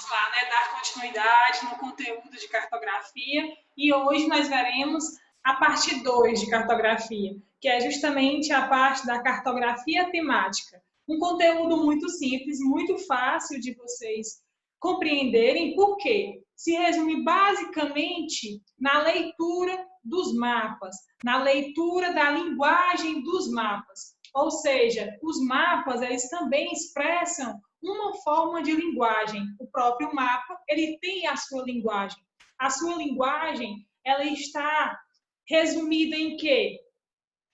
vamos lá, né, dar continuidade no conteúdo de cartografia e hoje nós veremos a parte 2 de cartografia, que é justamente a parte da cartografia temática. Um conteúdo muito simples, muito fácil de vocês compreenderem, porque se resume basicamente na leitura dos mapas, na leitura da linguagem dos mapas. Ou seja, os mapas, eles também expressam uma forma de linguagem. O próprio mapa, ele tem a sua linguagem. A sua linguagem, ela está resumida em quê?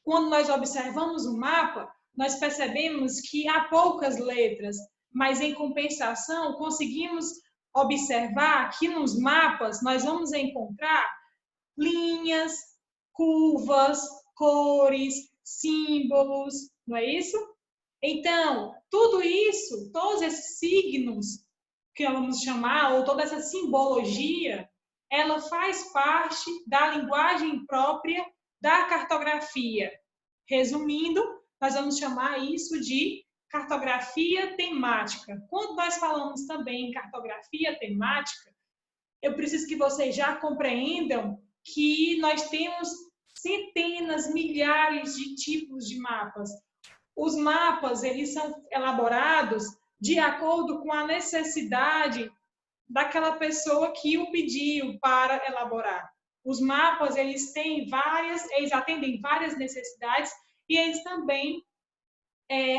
Quando nós observamos o mapa, nós percebemos que há poucas letras, mas em compensação, conseguimos observar que nos mapas nós vamos encontrar linhas, curvas, cores, símbolos, não é isso? Então, tudo isso, todos esses signos que vamos chamar, ou toda essa simbologia, ela faz parte da linguagem própria da cartografia. Resumindo, nós vamos chamar isso de cartografia temática. Quando nós falamos também em cartografia temática, eu preciso que vocês já compreendam que nós temos centenas, milhares de tipos de mapas. Os mapas, eles são elaborados de acordo com a necessidade daquela pessoa que o pediu para elaborar. Os mapas, eles atendem várias necessidades e eles também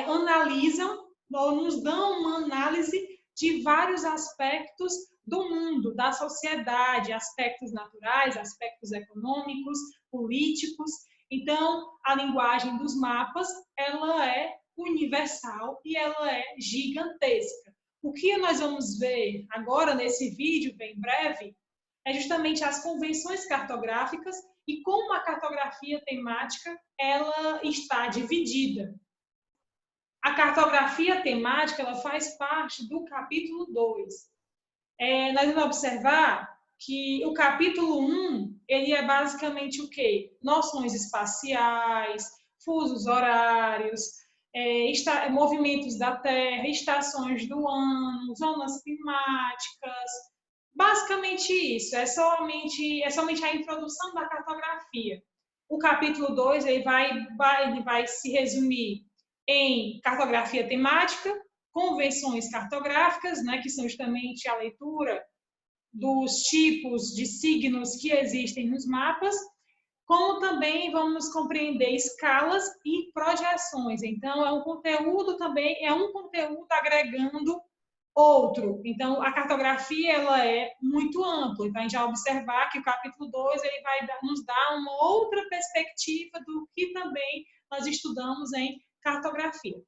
analisam, ou nos dão uma análise de vários aspectos do mundo, da sociedade, aspectos naturais, aspectos econômicos, políticos. Então, a linguagem dos mapas, ela é universal e ela é gigantesca. O que nós vamos ver agora nesse vídeo, bem breve, é justamente as convenções cartográficas e como a cartografia temática ela está dividida. A cartografia temática ela faz parte do capítulo 2. Nós vamos observar que o capítulo 1, ele é basicamente o quê? Noções espaciais, fusos horários, movimentos da Terra, estações do ano, zonas climáticas. Basicamente isso, é somente a introdução da cartografia. O capítulo 2 ele vai se resumir em cartografia temática, convenções cartográficas, né, que são justamente a leitura dos tipos de signos que existem nos mapas, como também vamos compreender escalas e projeções. Então, é um conteúdo agregando outro. Então, a cartografia ela é muito ampla. Então, a gente vai observar que o capítulo 2 ele vai nos dar uma outra perspectiva do que também nós estudamos em cartografia.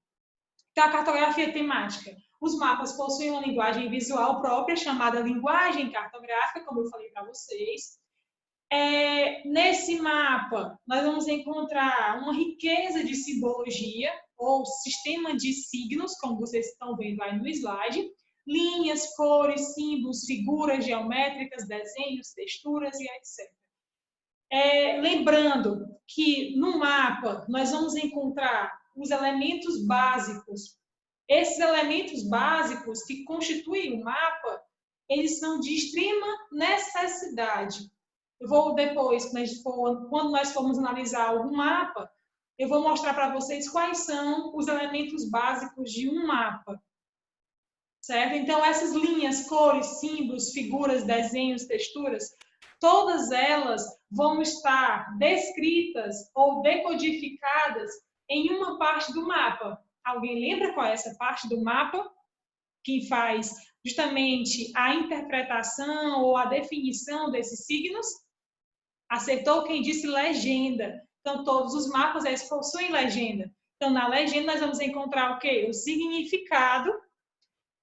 Então, a cartografia temática. Os mapas possuem uma linguagem visual própria, chamada linguagem cartográfica, como eu falei para vocês. Nesse mapa, nós vamos encontrar uma riqueza de simbologia, ou sistema de signos, como vocês estão vendo aí no slide, linhas, cores, símbolos, figuras geométricas, desenhos, texturas e etc. Lembrando que no mapa nós vamos encontrar os elementos básicos. Esses elementos básicos que constituem o mapa, eles são de extrema necessidade. Eu vou depois, quando nós formos analisar algum mapa, eu vou mostrar para vocês quais são os elementos básicos de um mapa. Certo? Então, essas linhas, cores, símbolos, figuras, desenhos, texturas, todas elas vão estar descritas ou decodificadas em uma parte do mapa. Alguém lembra qual é essa parte do mapa? Que faz justamente a interpretação ou a definição desses signos? Acertou quem disse legenda. Então, todos os mapas eles possuem legenda. Então, na legenda nós vamos encontrar o quê? O significado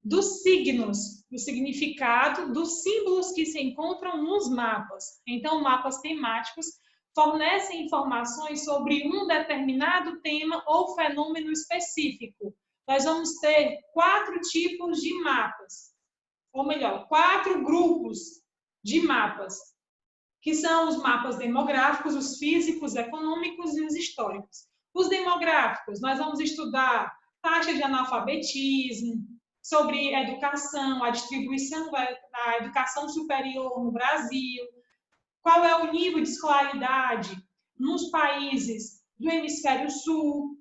dos signos, o significado dos símbolos que se encontram nos mapas. Então, mapas temáticos fornecem informações sobre um determinado tema ou fenômeno específico. Nós vamos ter 4 tipos de mapas, ou melhor, 4 grupos de mapas, que são os mapas demográficos, os físicos, econômicos e os históricos. Os demográficos, nós vamos estudar taxa de analfabetismo, sobre educação, a distribuição da educação superior no Brasil, qual é o nível de escolaridade nos países do hemisfério sul,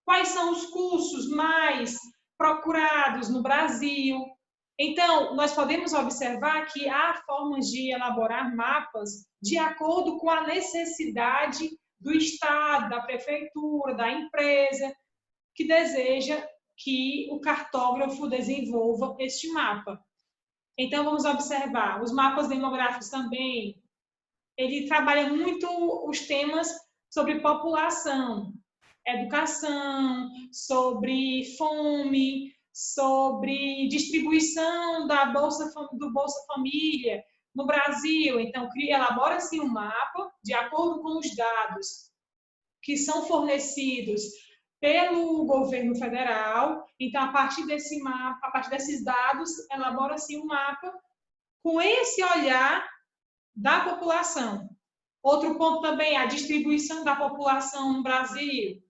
quais são os cursos mais procurados no Brasil. Então, nós podemos observar que há formas de elaborar mapas de acordo com a necessidade do Estado, da prefeitura, da empresa, que deseja que o cartógrafo desenvolva este mapa. Então, vamos observar, os mapas demográficos também, ele trabalha muito os temas sobre população, educação, sobre fome, sobre distribuição do Bolsa Família no Brasil. Então, elabora-se um mapa de acordo com os dados que são fornecidos pelo governo federal. Então, a partir desse mapa, a partir desses dados, elabora-se um mapa com esse olhar da população. Outro ponto também, a distribuição da população no Brasil,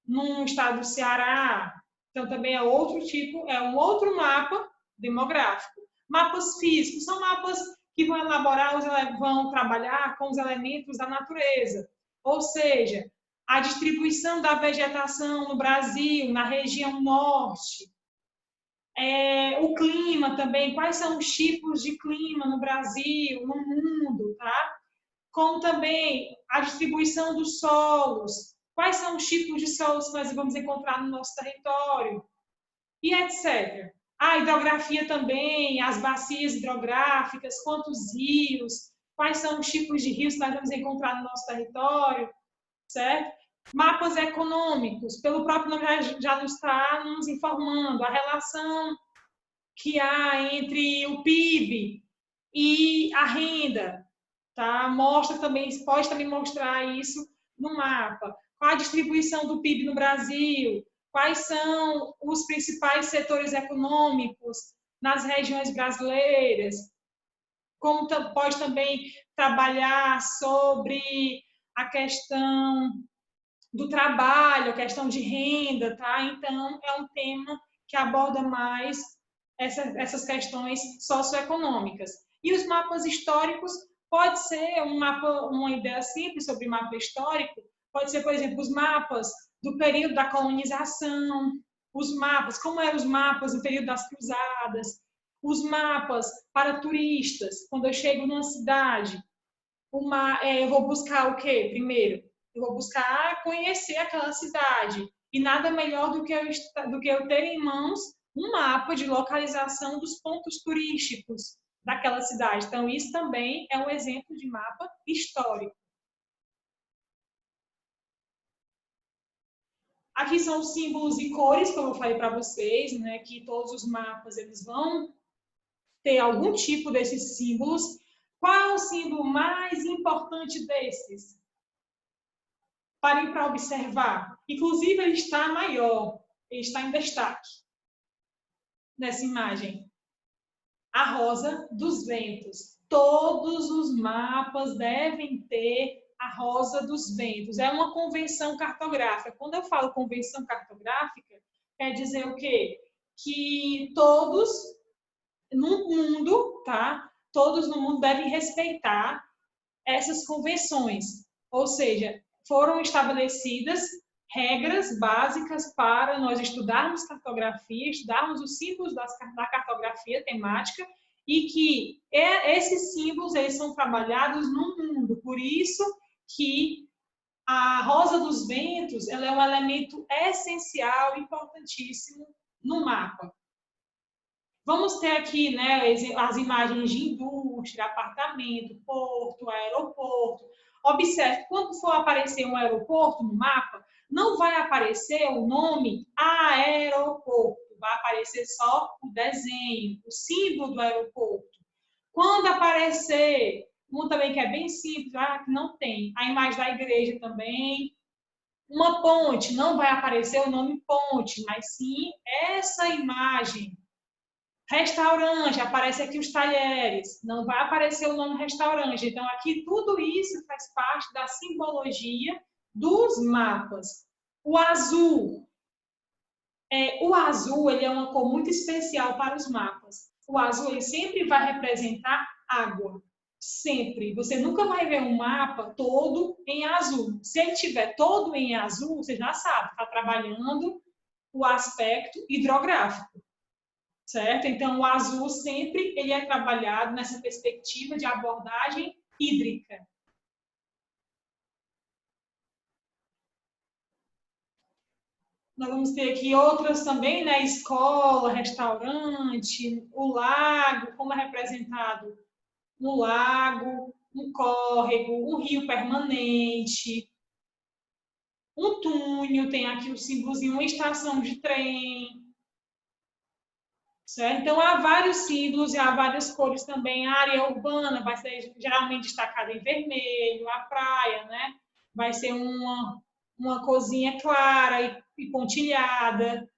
no estado do Ceará. Então, também é outro tipo, é um outro mapa demográfico. Mapas físicos são mapas que vão elaborar, vão trabalhar com os elementos da natureza. Ou seja, a distribuição da vegetação no Brasil, na região norte. O clima também, quais são os tipos de clima no Brasil, no mundo, tá? Como também a distribuição dos solos, quais são os tipos de solos que nós vamos encontrar no nosso território, e etc. A hidrografia também, as bacias hidrográficas, quantos rios, quais são os tipos de rios que nós vamos encontrar no nosso território, certo? Mapas econômicos, pelo próprio nome já nos está nos informando, a relação que há entre o PIB e a renda, tá? Mostra também, pode também mostrar isso no mapa. Qual a distribuição do PIB no Brasil? Quais são os principais setores econômicos nas regiões brasileiras? Como pode também trabalhar sobre a questão do trabalho, a questão de renda, tá? Então, é um tema que aborda mais essas questões socioeconômicas. E os mapas históricos pode ser um mapa, uma ideia simples sobre mapa histórico, pode ser, por exemplo, os mapas do período da colonização, os mapas, como eram os mapas no período das cruzadas, os mapas para turistas, quando eu chego numa cidade, eu vou buscar o quê? Primeiro, eu vou buscar conhecer aquela cidade, e nada melhor do que eu ter em mãos um mapa de localização dos pontos turísticos daquela cidade. Então, isso também é um exemplo de mapa histórico. Aqui são os símbolos e cores, como eu falei para vocês, né, que todos os mapas eles vão ter algum tipo desses símbolos. Qual é o símbolo mais importante desses? Parem para observar. Inclusive, ele está maior, ele está em destaque nessa imagem. A rosa dos ventos. Todos os mapas devem ter a rosa dos ventos. É uma convenção cartográfica. Quando eu falo convenção cartográfica, quer dizer o quê? Que todos no mundo, tá? Todos no mundo devem respeitar essas convenções. Ou seja, foram estabelecidas regras básicas para nós estudarmos cartografia, estudarmos os símbolos da cartografia temática, e que esses símbolos eles são trabalhados no mundo. Por isso que a rosa dos ventos ela é um elemento essencial, importantíssimo no mapa. Vamos ter aqui, né, as imagens de indústria, apartamento, porto, aeroporto. Observe, quando for aparecer um aeroporto no mapa, não vai aparecer o nome aeroporto, vai aparecer só o desenho, o símbolo do aeroporto. Quando aparecer, um também que é bem simples, que não tem, a imagem da igreja também. Uma ponte, não vai aparecer o nome ponte, mas sim essa imagem. Restaurante, aparece aqui os talheres, não vai aparecer o nome restaurante. Então, aqui tudo isso faz parte da simbologia dos mapas. O azul O azul ele é uma cor muito especial para os mapas. O azul ele sempre vai representar água. Sempre. Você nunca vai ver um mapa todo em azul. Se ele tiver todo em azul, você já sabe, está trabalhando o aspecto hidrográfico, certo? Então, o azul sempre ele é trabalhado nessa perspectiva de abordagem hídrica. Nós vamos ter aqui outras também, né? Escola, restaurante, o lago, como é representado no lago, um córrego, um rio permanente, um túnel, tem aqui o símbolozinho, uma estação de trem, certo? Então, há vários símbolos e há várias cores também. A área urbana vai ser geralmente destacada em vermelho, a praia, né? Vai ser uma corzinha clara e pontilhada.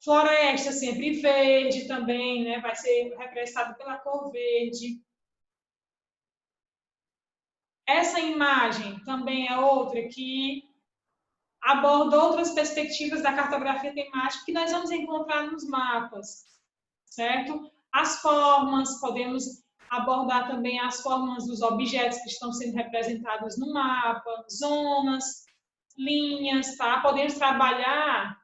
Floresta sempre verde também, né? Vai ser representado pela cor verde. Essa imagem também é outra que aborda outras perspectivas da cartografia temática que nós vamos encontrar nos mapas, certo? As formas, podemos abordar também as formas dos objetos que estão sendo representados no mapa, zonas, linhas, tá? Podemos trabalhar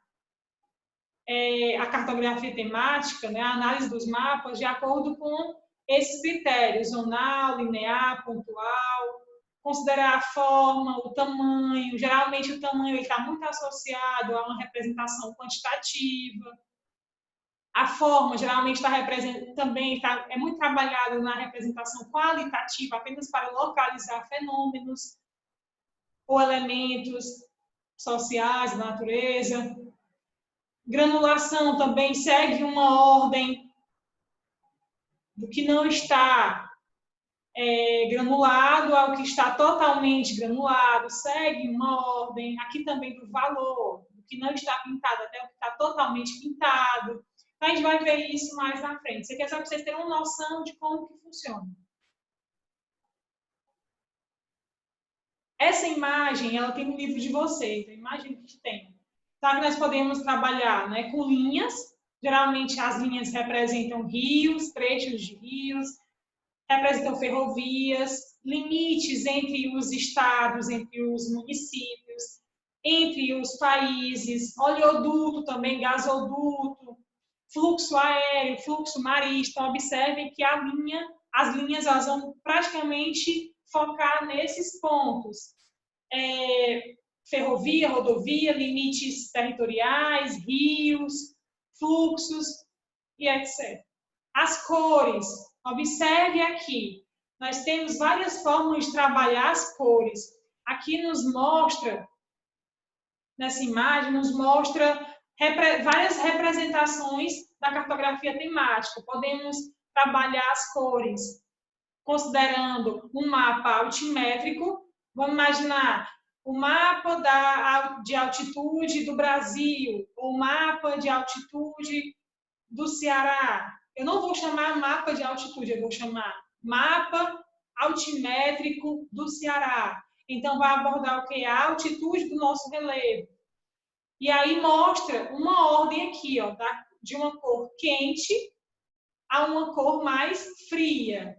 a cartografia temática, né, a análise dos mapas, de acordo com esses critérios, zonal, linear, pontual, considerar a forma, o tamanho. Geralmente, o tamanho está muito associado a uma representação quantitativa. A forma, geralmente, é muito trabalhada na representação qualitativa, apenas para localizar fenômenos ou elementos sociais da natureza. Granulação também segue uma ordem do que não está granulado ao que está totalmente granulado, segue uma ordem, aqui também do valor, do que não está pintado até o que está totalmente pintado. Então, a gente vai ver isso mais na frente. Isso aqui é só para vocês terem uma noção de como que funciona. Essa imagem, ela tem no livro de vocês, a imagem que tem. Tá? Que nós podemos trabalhar, né, com linhas. Geralmente as linhas representam rios, trechos de rios, representam ferrovias, limites entre os estados, entre os municípios, entre os países, oleoduto também, gasoduto, fluxo aéreo, fluxo marítimo. Observem que as linhas elas vão praticamente focar nesses pontos. Ferrovia, rodovia, limites territoriais, rios, fluxos e etc. As cores, observe aqui, nós temos várias formas de trabalhar as cores. Aqui nos mostra, nessa imagem, nos mostra várias representações da cartografia temática. Podemos trabalhar as cores considerando um mapa altimétrico. Vamos imaginar o mapa de altitude do Brasil, ou o mapa de altitude do Ceará. Eu não vou chamar mapa de altitude, eu vou chamar mapa altimétrico do Ceará. Então, vai abordar o que? A altitude do nosso relevo. E aí mostra uma ordem aqui, ó, de uma cor quente a uma cor mais fria,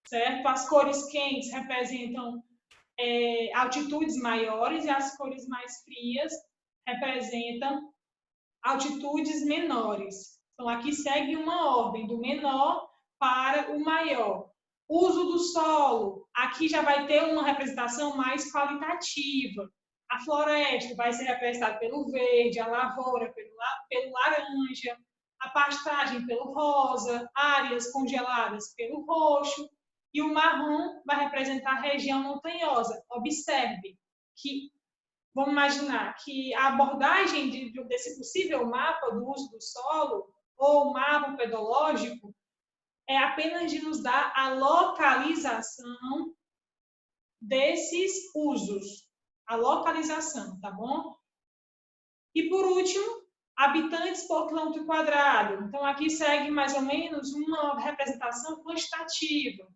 certo? As cores quentes representam altitudes maiores e as cores mais frias representam altitudes menores. Então, aqui segue uma ordem do menor para o maior. Uso do solo. Aqui já vai ter uma representação mais qualitativa. A floresta vai ser representada pelo verde, a lavoura pelo laranja, a pastagem pelo rosa, áreas congeladas pelo roxo, e o marrom vai representar a região montanhosa. Observe que, vamos imaginar que a abordagem desse possível mapa do uso do solo, ou mapa pedológico, é apenas de nos dar a localização desses usos. A localização, tá bom? E por último, habitantes por quilômetro quadrado. Então, aqui segue mais ou menos uma representação quantitativa.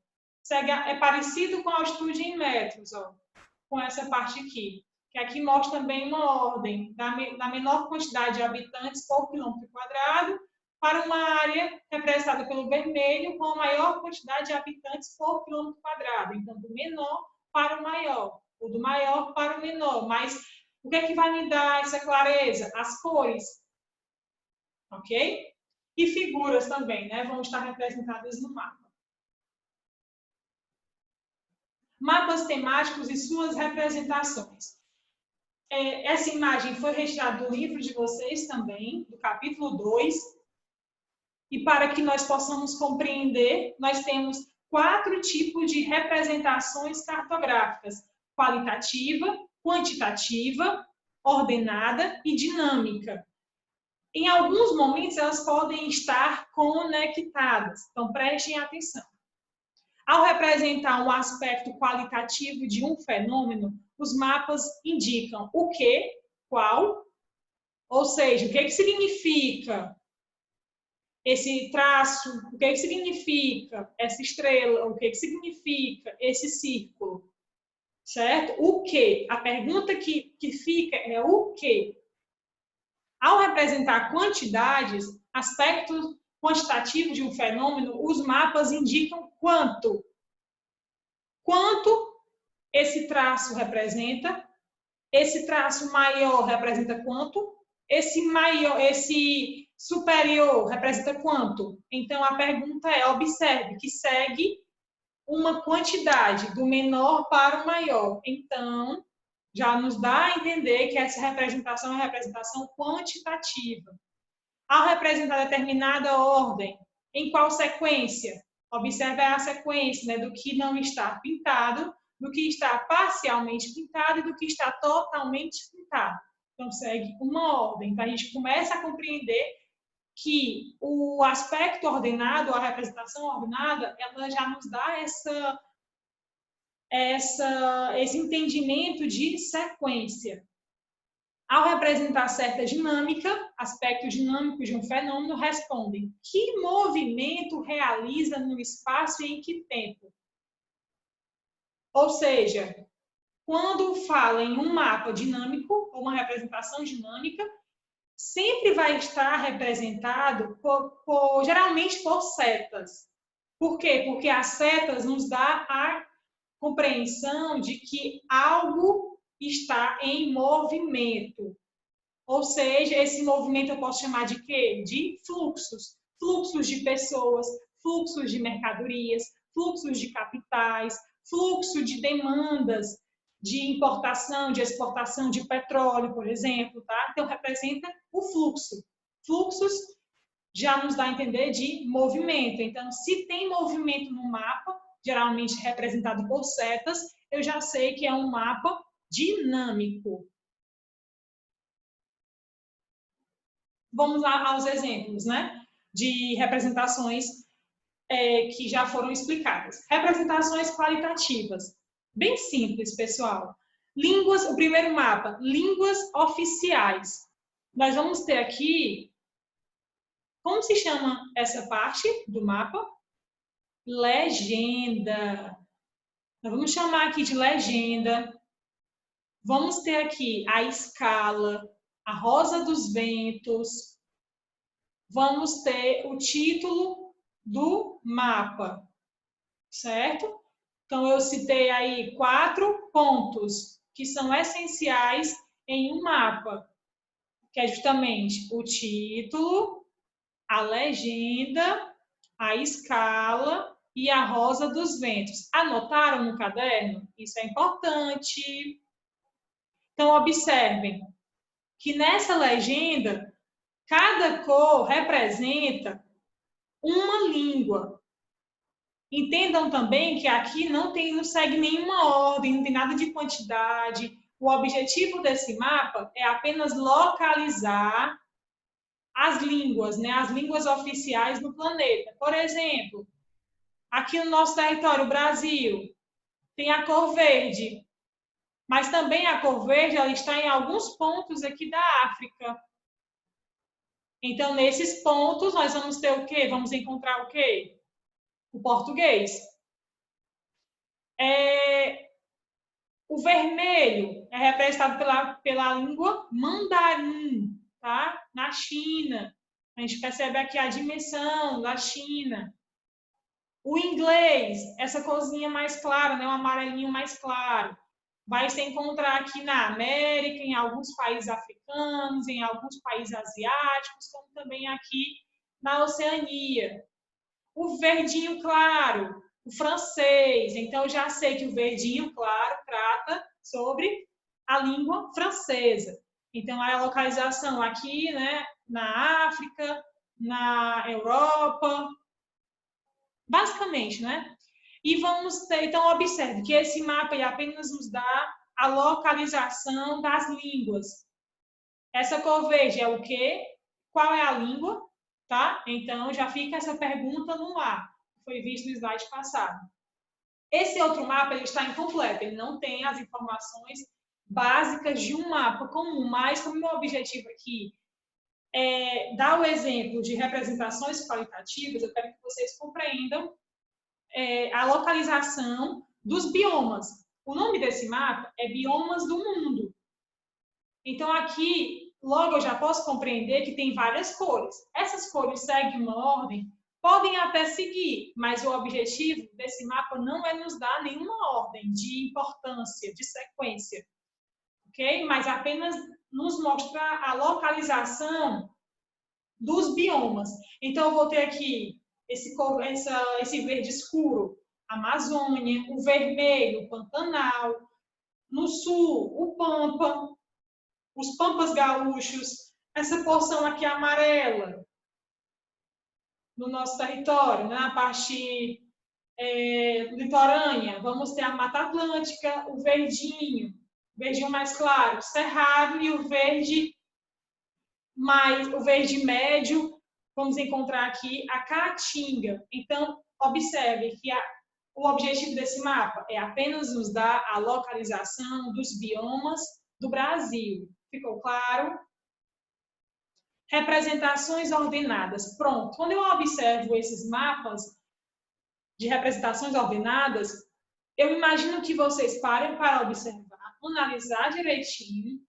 É parecido com a altitude em metros, ó, com essa parte aqui, que aqui mostra também uma ordem da menor quantidade de habitantes por quilômetro quadrado para uma área representada pelo vermelho com a maior quantidade de habitantes por quilômetro quadrado. Então, do menor para o maior, ou do maior para o menor. Mas o que é que vai me dar essa clareza? As cores, ok? E figuras também, né? Vão estar representadas no mapa. Mapas temáticos e suas representações. Essa imagem foi retirada do livro de vocês também, do capítulo 2. E para que nós possamos compreender, nós temos 4 tipos de representações cartográficas: qualitativa, quantitativa, ordenada e dinâmica. Em alguns momentos, elas podem estar conectadas, então prestem atenção. Ao representar um aspecto qualitativo de um fenômeno, os mapas indicam o que, qual, ou seja, o que significa esse traço, o que significa essa estrela, o que significa esse círculo, certo? O que? A pergunta que fica é o que? Ao representar quantidades, aspectos quantitativos de um fenômeno, os mapas indicam quanto. Quanto esse traço representa? Esse traço maior representa quanto? Esse superior representa quanto? Então, a pergunta é, observe que segue uma quantidade, do menor para o maior. Então, já nos dá a entender que essa representação é uma representação quantitativa. Ao representar determinada ordem, em qual sequência? Observe a sequência, né, do que não está pintado, do que está parcialmente pintado e do que está totalmente pintado. Então, segue uma ordem. Então, a gente começa a compreender que o aspecto ordenado, a representação ordenada, ela já nos dá esse entendimento de sequência. Ao representar certa dinâmica, aspectos dinâmicos de um fenômeno, respondem: que movimento realiza no espaço e em que tempo? Ou seja, quando fala em um mapa dinâmico, ou uma representação dinâmica, sempre vai estar representado geralmente por setas. Por quê? Porque as setas nos dão a compreensão de que algo está em movimento. Ou seja, esse movimento eu posso chamar de quê? De fluxos. Fluxos de pessoas, fluxos de mercadorias, fluxos de capitais, fluxo de demandas de importação, de exportação de petróleo, por exemplo, tá? Então, representa o fluxo. Fluxos já nos dá a entender de movimento. Então, se tem movimento no mapa, geralmente representado por setas, eu já sei que é um mapa dinâmico. Vamos lá aos exemplos, né, de representações que já foram explicadas. Representações qualitativas. Bem simples, pessoal. Línguas, o primeiro mapa, línguas oficiais. Nós vamos ter aqui, como se chama essa parte do mapa? Legenda. Nós vamos chamar aqui de legenda. Vamos ter aqui a escala, a Rosa dos Ventos. Vamos ter o título do mapa, certo? Então, eu citei aí 4 pontos que são essenciais em um mapa, que é justamente o título, a legenda, a escala e a Rosa dos Ventos. Anotaram no caderno? Isso é importante. Então, observem que nessa legenda, cada cor representa uma língua. Entendam também que aqui não segue nenhuma ordem, não tem nada de quantidade. O objetivo desse mapa é apenas localizar as línguas, né? As línguas oficiais do planeta. Por exemplo, aqui no nosso território, Brasil, tem a cor verde. Mas também a cor verde ela está em alguns pontos aqui da África. Então, nesses pontos, nós vamos ter o quê? Vamos encontrar o quê? O português. O vermelho é representado pela língua mandarim, tá? Na China. A gente percebe aqui a dimensão da China. O inglês, essa corzinha mais clara, né? O amarelinho mais claro. Vai se encontrar aqui na América, em alguns países africanos, em alguns países asiáticos, como também aqui na Oceania. O verdinho claro, o francês. Então, eu já sei que o verdinho claro trata sobre a língua francesa. Então, a localização aqui, né, na África, na Europa, basicamente, né? E vamos ter, então, observe que esse mapa apenas nos dá a localização das línguas. Essa cor verde é o quê? Qual é a língua? Tá? Então, já fica essa pergunta no ar. Foi visto no slide passado. Esse outro mapa ele está incompleto, ele não tem as informações básicas de um mapa comum, mas como o meu objetivo aqui é dar o exemplo de representações qualitativas, eu quero que vocês compreendam a localização dos biomas. O nome desse mapa é Biomas do Mundo. Então, aqui, logo eu já posso compreender que tem várias cores. Essas cores seguem uma ordem, podem até seguir, mas o objetivo desse mapa não é nos dar nenhuma ordem de importância, de sequência, ok? Mas apenas nos mostrar a localização dos biomas. Então, eu vou ter aqui esse verde escuro, Amazônia, o vermelho, Pantanal, no sul, o Pampa, os Pampas Gaúchos, essa porção aqui amarela no nosso território, na parte litorânea, vamos ter a Mata Atlântica, o verdinho mais claro, Cerrado, e o verde médio, vamos encontrar aqui a Caatinga. Então, observe que o objetivo desse mapa é apenas nos dar a localização dos biomas do Brasil. Ficou claro? Representações ordenadas. Pronto. Quando eu observo esses mapas de representações ordenadas, eu imagino que vocês parem para observar, analisar direitinho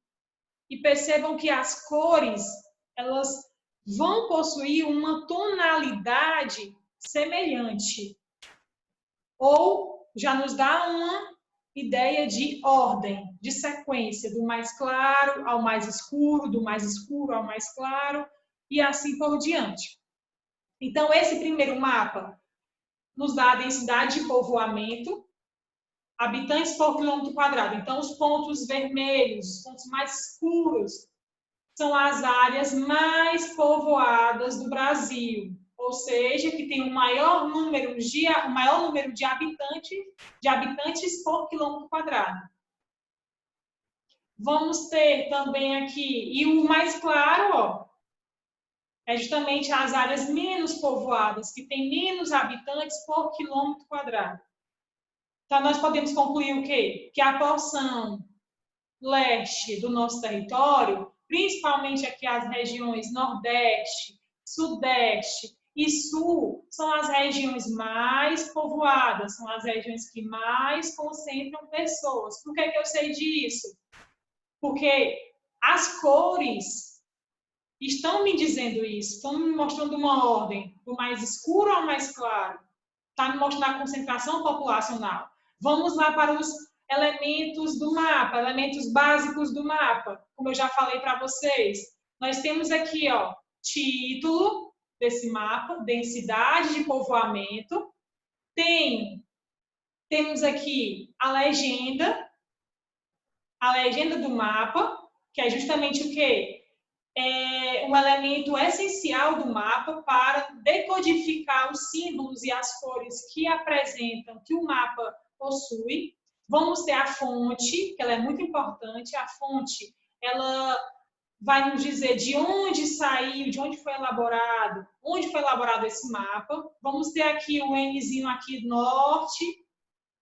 e percebam que as cores, elas vão possuir uma tonalidade semelhante. Ou já nos dá uma ideia de ordem, de sequência, do mais claro ao mais escuro, do mais escuro ao mais claro, e assim por diante. Então, esse primeiro mapa nos dá a densidade de povoamento, habitantes por quilômetro quadrado. Então, os pontos vermelhos, os pontos mais escuros, são as áreas mais povoadas do Brasil, ou seja, que tem o maior número de habitantes por quilômetro quadrado. Vamos ter também aqui, e o mais claro, ó, é justamente as áreas menos povoadas, que tem menos habitantes por quilômetro quadrado. Então, nós podemos concluir o quê? Que a porção leste do nosso território, principalmente aqui as regiões Nordeste, Sudeste e Sul, são as regiões mais povoadas, são as regiões que mais concentram pessoas. Por que eu sei disso? Porque as cores estão me dizendo isso, estão me mostrando uma ordem, do mais escuro ao mais claro. Está me mostrando a concentração populacional. Vamos lá para os elementos do mapa, elementos básicos do mapa, como eu já falei para vocês. Nós temos aqui, ó, título desse mapa, densidade de povoamento. Temos aqui a legenda do mapa, que é justamente o quê? É um elemento essencial do mapa para decodificar os símbolos e as cores que apresentam, que o mapa possui. Vamos ter a fonte, que ela é muito importante. A fonte, ela vai nos dizer de onde saiu, de onde foi elaborado esse mapa. Vamos ter aqui o Nzinho aqui norte,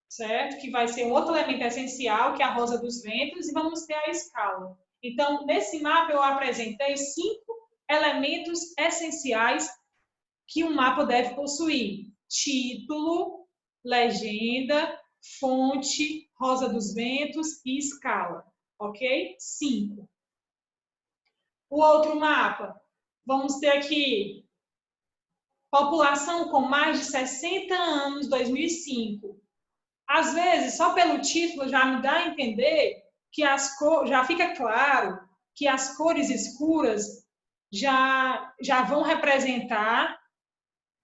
certo? Que vai ser um outro elemento essencial, que é a rosa dos ventos, e vamos ter a escala. Então, nesse mapa eu apresentei 5 elementos essenciais que um mapa deve possuir: título, legenda, fonte, Rosa dos Ventos e escala, ok? 5. O outro mapa, vamos ter aqui população com mais de 60 anos, 2005. Às vezes, só pelo título já me dá a entender que já fica claro que as cores escuras já vão representar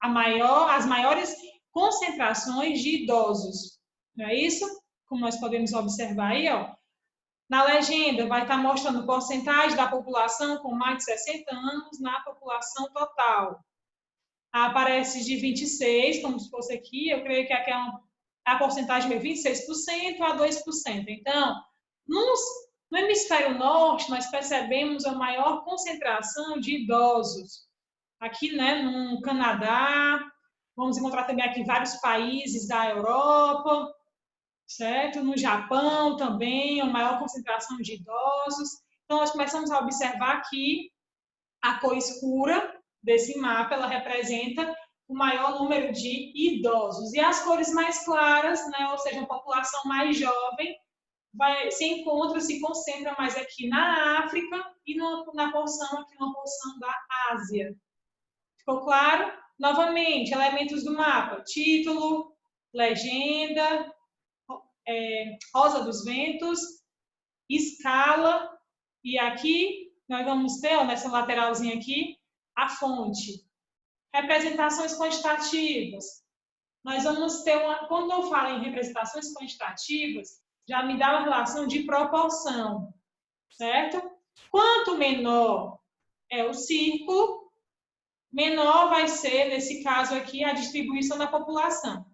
as maiores concentrações de idosos. Não é isso? Como nós podemos observar aí, ó. Na legenda vai estar mostrando porcentagem da população com mais de 60 anos na população total. Aparece de 26, como se fosse aqui, eu creio que aqui a porcentagem é 26% a 2%. Então, no hemisfério norte, nós percebemos a maior concentração de idosos. Aqui, né, no Canadá, vamos encontrar também aqui vários países da Europa, certo? No Japão também, a maior concentração de idosos. Então, nós começamos a observar que a cor escura desse mapa, ela representa o maior número de idosos. E as cores mais claras, né, ou seja, a população mais jovem, se concentra mais aqui na África e na porção da Ásia. Ficou claro? Novamente, elementos do mapa: título, legenda, Rosa dos Ventos, escala, e aqui nós vamos ter, ó, nessa lateralzinha aqui, a fonte. Representações quantitativas. Nós vamos ter quando eu falo em representações quantitativas, já me dá uma relação de proporção, certo? Quanto menor é o círculo, menor vai ser, nesse caso aqui, a distribuição da população.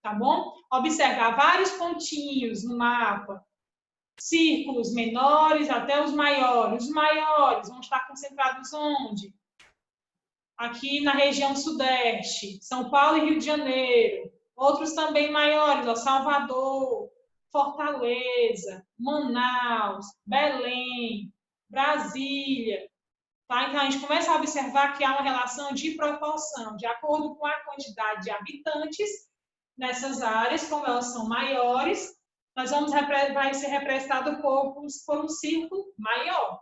Tá bom? Observar vários pontinhos no mapa, círculos menores até os maiores. Os maiores vão estar concentrados onde? Aqui na região sudeste, São Paulo e Rio de Janeiro. Outros também maiores, ó, Salvador, Fortaleza, Manaus, Belém, Brasília. Tá? Então, a gente começa a observar que há uma relação de proporção, de acordo com a quantidade de habitantes nessas áreas, como elas são maiores, vai ser representado por um círculo maior.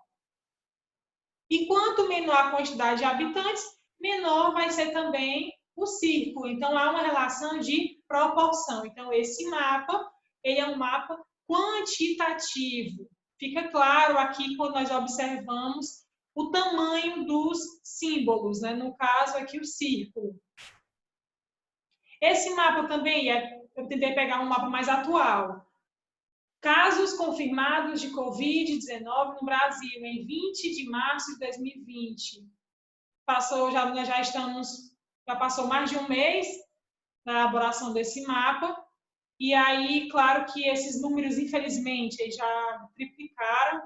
E quanto menor a quantidade de habitantes, menor vai ser também o círculo. Então, há uma relação de proporção. Então, esse mapa, ele é um mapa quantitativo. Fica claro aqui quando nós observamos o tamanho dos símbolos, né? No caso aqui, o círculo. Esse mapa também, eu tentei pegar um mapa mais atual. Casos confirmados de Covid-19 no Brasil, em 20 de março de 2020. Já passou mais de um mês da elaboração desse mapa, e aí, claro que esses números, infelizmente, já triplicaram,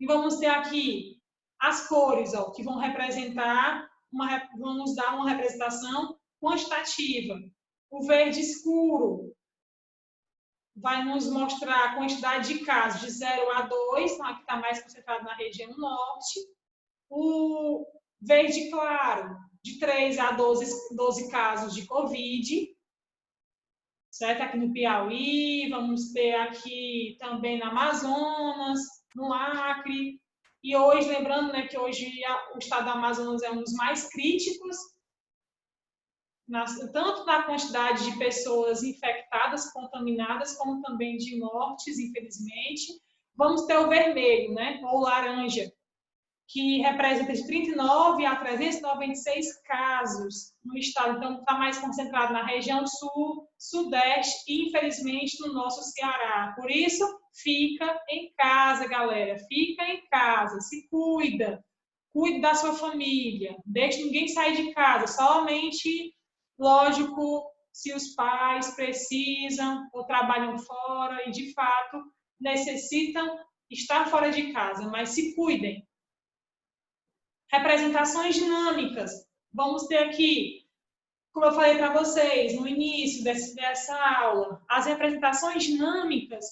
e vamos ter aqui as cores, ó, que vão nos dar uma representação quantitativa. O verde escuro vai nos mostrar a quantidade de casos de 0 a 2, então aqui está mais concentrado na região norte. O verde claro, de 3 a 12 casos de Covid, certo? Aqui no Piauí, vamos ter aqui também no Amazonas, no Acre. E hoje, lembrando, né, que hoje o estado do Amazonas é um dos mais críticos, tanto na quantidade de pessoas infectadas, contaminadas, como também de mortes, infelizmente. Vamos ter o vermelho, né, ou laranja, que representa de 39 a 396 casos no estado. Então, está mais concentrado na região sul, sudeste e, infelizmente, no nosso Ceará. Por isso, fica em casa, galera. Fica em casa, se cuida. Cuide da sua família. Deixe ninguém sair de casa. Somente, lógico, se os pais precisam ou trabalham fora e, de fato, necessitam estar fora de casa. Mas se cuidem. Representações dinâmicas. Vamos ter aqui, como eu falei para vocês no início dessa aula, as representações dinâmicas,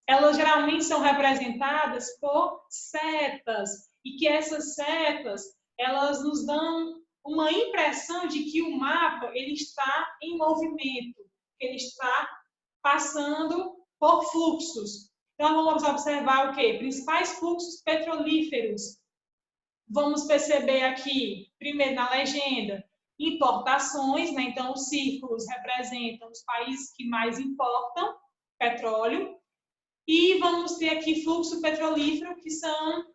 elas geralmente são representadas por setas, e que essas setas, elas nos dão uma impressão de que o mapa ele está em movimento, ele está passando por fluxos. Então, vamos observar o quê? Principais fluxos petrolíferos. Vamos perceber aqui, primeiro na legenda, importações, né? Então, os círculos representam os países que mais importam petróleo. E vamos ter aqui fluxo petrolífero, que são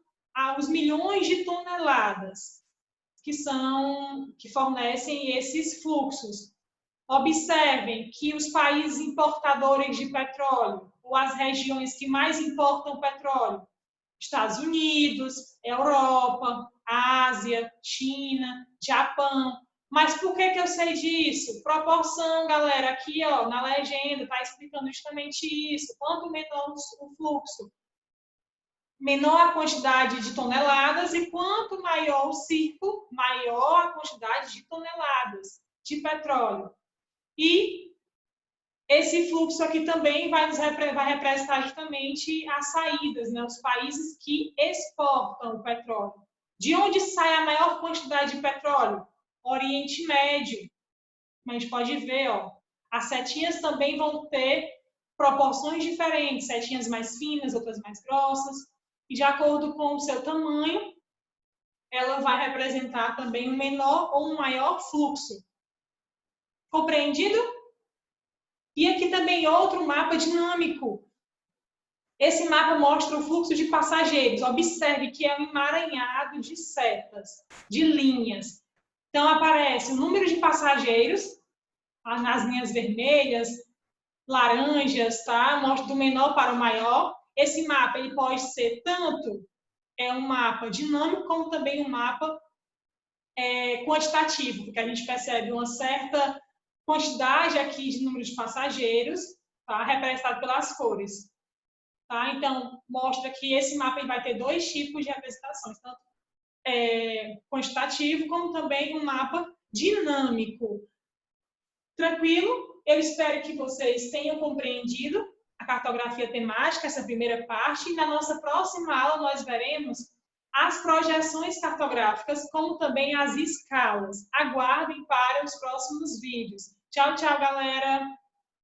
os milhões de toneladas que fornecem esses fluxos. Observem que os países importadores de petróleo, ou as regiões que mais importam petróleo, Estados Unidos, Europa, Ásia, China, Japão. Mas por que eu sei disso? Proporção, galera, aqui ó, na legenda está explicando justamente isso. Quanto menor o fluxo, menor a quantidade de toneladas, e quanto maior o círculo, maior a quantidade de toneladas de petróleo. E esse fluxo aqui também vai representar justamente as saídas, né? Os países que exportam o petróleo. De onde sai a maior quantidade de petróleo? Oriente Médio. A gente pode ver, ó, as setinhas também vão ter proporções diferentes, setinhas mais finas, outras mais grossas, e de acordo com o seu tamanho, ela vai representar também um menor ou um maior fluxo. Compreendido? E aqui também outro mapa dinâmico. Esse mapa mostra o fluxo de passageiros. Observe que é um emaranhado de setas, de linhas. Então, aparece o número de passageiros nas linhas vermelhas, laranjas, tá? Mostra do menor para o maior. Esse mapa ele pode ser tanto um mapa dinâmico, como também um mapa quantitativo, porque a gente percebe uma certa quantidade aqui de número de passageiros, tá? Representado pelas cores. Tá? Então, mostra que esse mapa ele vai ter dois tipos de representações, tanto quantitativo, como também um mapa dinâmico. Tranquilo? Eu espero que vocês tenham compreendido a cartografia temática, essa primeira parte, e na nossa próxima aula nós veremos as projeções cartográficas, como também as escalas. Aguardem para os próximos vídeos. Tchau, tchau, galera!